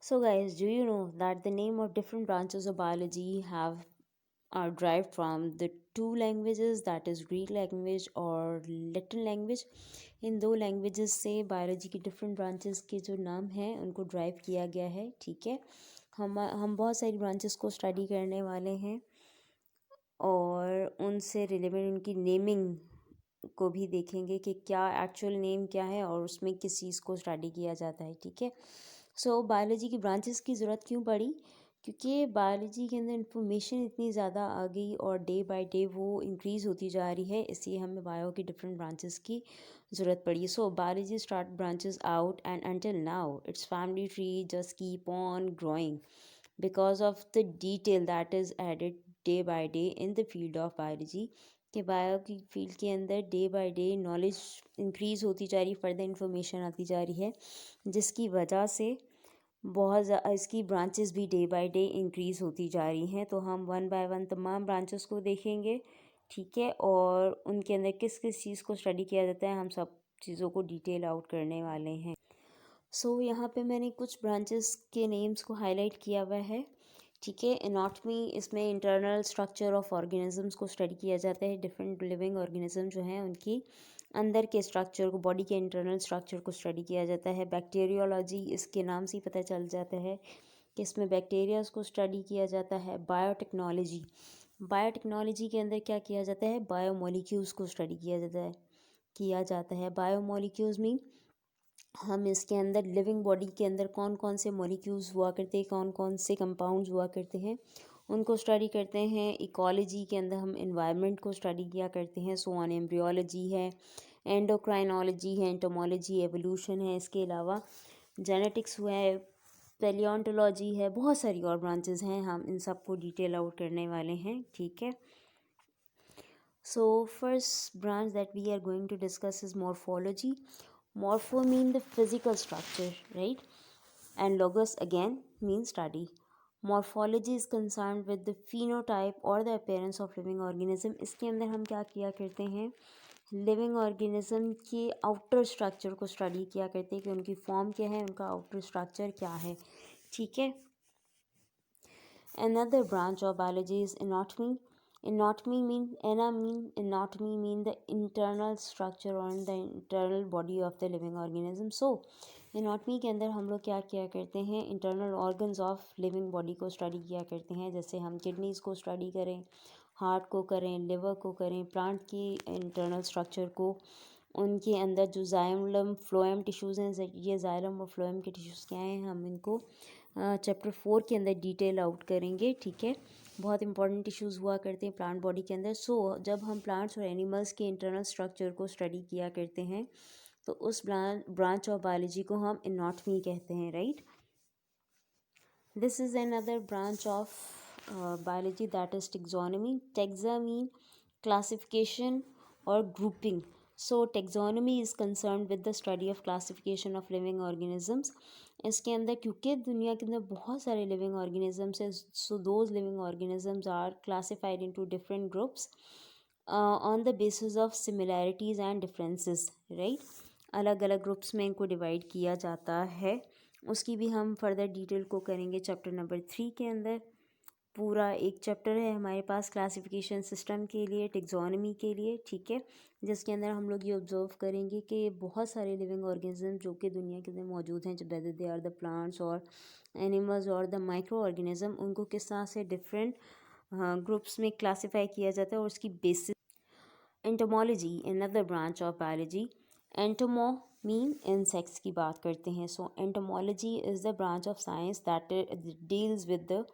So, guys, do you know that the name of different branches of biology have are derived from the two languages, that is Greek language और Latin language. इन दो languages से biology की different branches के जो नाम हैं उनको derive किया गया है. ठीक है, हम बहुत सारी branches को study करने वाले हैं और उनसे रिलेवेंट उनकी नेमिंग को भी देखेंगे कि क्या एक्चुअल नेम क्या है और उसमें किस चीज़ को स्टडी किया जाता है. ठीक है, सो बायोलॉजी की ब्रांचेस की ज़रूरत क्यों पड़ी? क्योंकि बायोलॉजी के अंदर इंफॉर्मेशन इतनी ज़्यादा आ गई और डे बाय डे वो इंक्रीज़ होती जा रही है, इसलिए हमें बायो की डिफरेंट ब्रांचेस की ज़रूरत पड़ी. So biology start branches out and until now it's family tree just keep on growing because of the detail that is added day by day in the field of biology. कि bio की field के अंदर day by day knowledge increase होती जा रही है, further information आती जा रही है, जिसकी वजह से बहुत इसकी ब्रांचेस भी डे बाय डे इंक्रीज़ होती जा रही हैं. तो हम वन बाय वन तमाम ब्रांचेस को देखेंगे. ठीक है, और उनके अंदर किस किस चीज़ को स्टडी किया जाता है हम सब चीज़ों को डिटेल आउट करने वाले हैं. सो यहाँ पे मैंने कुछ ब्रांचेस के नेम्स को हाईलाइट किया हुआ है. ठीक है, एनाटॉमी, इसमें इंटरनल स्ट्रक्चर ऑफ ऑर्गेनिजम्स को स्टडी किया जाता है. डिफरेंट लिविंग ऑर्गेनिज्म जो हैं उनकी अंदर के स्ट्रक्चर को, बॉडी के इंटरनल स्ट्रक्चर को स्टडी किया जाता है. बैक्टीरियोलॉजी, इसके नाम से ही पता चल जाता है कि इसमें बैक्टीरियाज को स्टडी किया जाता है. बायोटेक्नोलॉजी, बायोटेक्नोलॉजी के अंदर क्या किया जाता है? बायोमोलिक्यूल्स को स्टडी किया जाता है. बायोमोलिक्यूल्स मीन हम इसके अंदर लिविंग बॉडी के अंदर कौन कौन से मॉलिक्यूल्स हुआ करते हैं, कौन कौन से कंपाउंड्स हुआ करते हैं, उनको स्टडी करते हैं. इकोलॉजी के अंदर हम इन्वायरमेंट को स्टडी किया करते हैं. सो ऑन एम्ब्रियोलॉजी है, एंडोक्राइनोलॉजी है, एंटोमोलॉजी, एवोल्यूशन है. इसके अलावा जेनेटिक्स हुआ है, पैलियोंटोलॉजी है, बहुत सारी और ब्रांचेस हैं. हम इन सब को डिटेल आउट करने वाले हैं. ठीक है, so first branch that we are going to discuss is morphology. Morpho mean the physical structure, right? And logos again means study. Morphology is concerned with the phenotype or the appearance of living organism. इसके अंदर हम क्या किया करते हैं? Living organism के outer structure को study किया करते हैं कि उनकी फॉर्म क्या है, उनका आउटर स्ट्रक्चर क्या है. ठीक है, another branch of biology is anatomy. Anatomy mean the internal structure or the internal body of the living organism. So anatomy के अंदर हम लोग क्या किया करते हैं? Internal organs of living body को स्टडी किया करते हैं. जैसे हम किडनीज़ को स्टडी करें, हार्ट को करें, लिवर को करें, प्लांट की इंटरनल स्ट्रक्चर को, उनके अंदर जो जाइलम फ्लोएम टिश्यूज़ हैं, ये जाइलम और फ्लोएम के टिश्यूज़ क्या हैं, हम इनको चैप्टर 4 के अंदर डिटेल आउट करेंगे. ठीक है, बहुत इंपॉर्टेंट टिश्यूज़ हुआ करते हैं प्लांट बॉडी के अंदर. सो जब हम प्लांट्स और एनिमल्स के इंटरनल स्ट्रक्चर को स्टडी किया करते हैं तो उस ब्रांच ऑफ बायोलॉजी को हम एनाटॉमी कहते हैं, right? This is another branch of biology that is taxonomy. Taxa mean classification और grouping. So taxonomy is concern with the study of classification of living organisms. इसके अंदर क्योंकि दुनिया के अंदर बहुत सारे लिविंग ऑर्गेनिजम्स हैं, so those living organisms are classified into different groups on the basis of similarities and differences, right? अलग अलग ग्रुप्स में इनको डिवाइड किया जाता है. उसकी भी हम फर्दर डिटेल को करेंगे चैप्टर नंबर 3 के अंदर. पूरा एक चैप्टर है हमारे पास क्लासिफिकेशन सिस्टम के लिए, टेक्सोनॉमी के लिए. ठीक है, जिसके अंदर हम लोग ये ऑब्जर्व करेंगे कि बहुत सारे लिविंग ऑर्गेनिज्म जो कि दुनिया के अंदर मौजूद हैं, whether they are the plants और एनिमल्स और द माइक्रो ऑर्गेनिज्म, उनको किस तरह से डिफरेंट ग्रुप्स में क्लासीफाई किया जाता है और उसकी basis. Entomology, another branch of biology. Entomo mean insects की बात करते हैं. So entomology is the branch of science that deals with the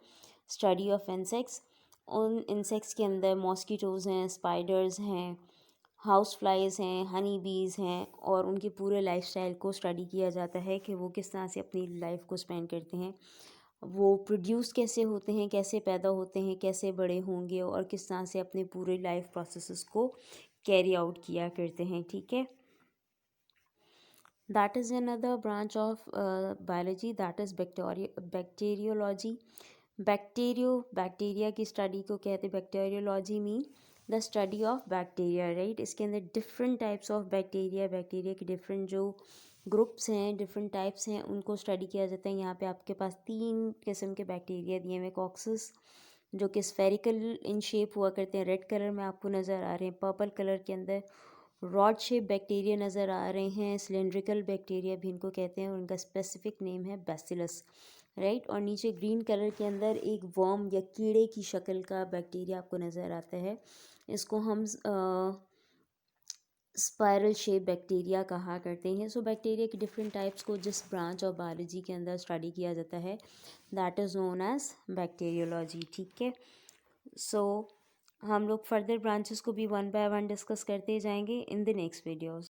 study of insects. उन इंसेक्ट्स के अंदर मॉस्किटोज़ हैं, स्पाइडर्स हैं, हाउस फ्लाइज हैं, हनी बीज़ हैं, और उनके पूरे लाइफस्टाइल को स्टडी किया जाता है कि वो किस तरह से अपनी लाइफ को स्पेंड करते हैं, वो प्रोड्यूस कैसे होते हैं, कैसे पैदा होते हैं, कैसे बड़े होंगे, और किस तरह से अपने पूरे लाइफ प्रोसेसेस को कैरी आउट किया करते हैं. ठीक है, that is another branch of biology that is bacteriology. Bacteria की स्टडी को कहते हैं bacteriology. Mean the study of bacteria, right? इसके अंदर डिफरेंट टाइप्स ऑफ बैक्टीरिया की डिफरेंट जो ग्रुप्स हैं, डिफरेंट टाइप्स हैं, उनको स्टडी किया जाता है। यहाँ पे आपके पास 3 किस्म के बैक्टीरिया दिए हुए, कॉक्सेस जो कि स्फेरिकल इन शेप हुआ करते हैं, रेड कलर में आपको नज़र आ रहे हैं। पर्पल कलर के अंदर रॉड शेप बैक्टीरिया नज़र आ रहे हैं, सिलेंड्रिकल बैक्टीरिया भी इनको कहते हैं, और उनका स्पेसिफिक नेम है बैसिलस, राइट। और नीचे ग्रीन कलर के अंदर एक वर्म या कीड़े की शक्ल का बैक्टीरिया आपको नज़र आता है। इसको हम स्पायरल शेप बैक्टीरिया कहा करते हैं। सो बैक्टीरिया की डिफरेंट टाइप्स को जिस ब्रांच ऑफ बायोलॉजी के अंदर स्टडी किया जाता है, that is known as bacteriology, ठीक है। सो हम लोग फर्दर ब्रांचेस को भी वन बाय वन डिस्कस करते जाएंगे इन द नेक्स्ट वीडियोस।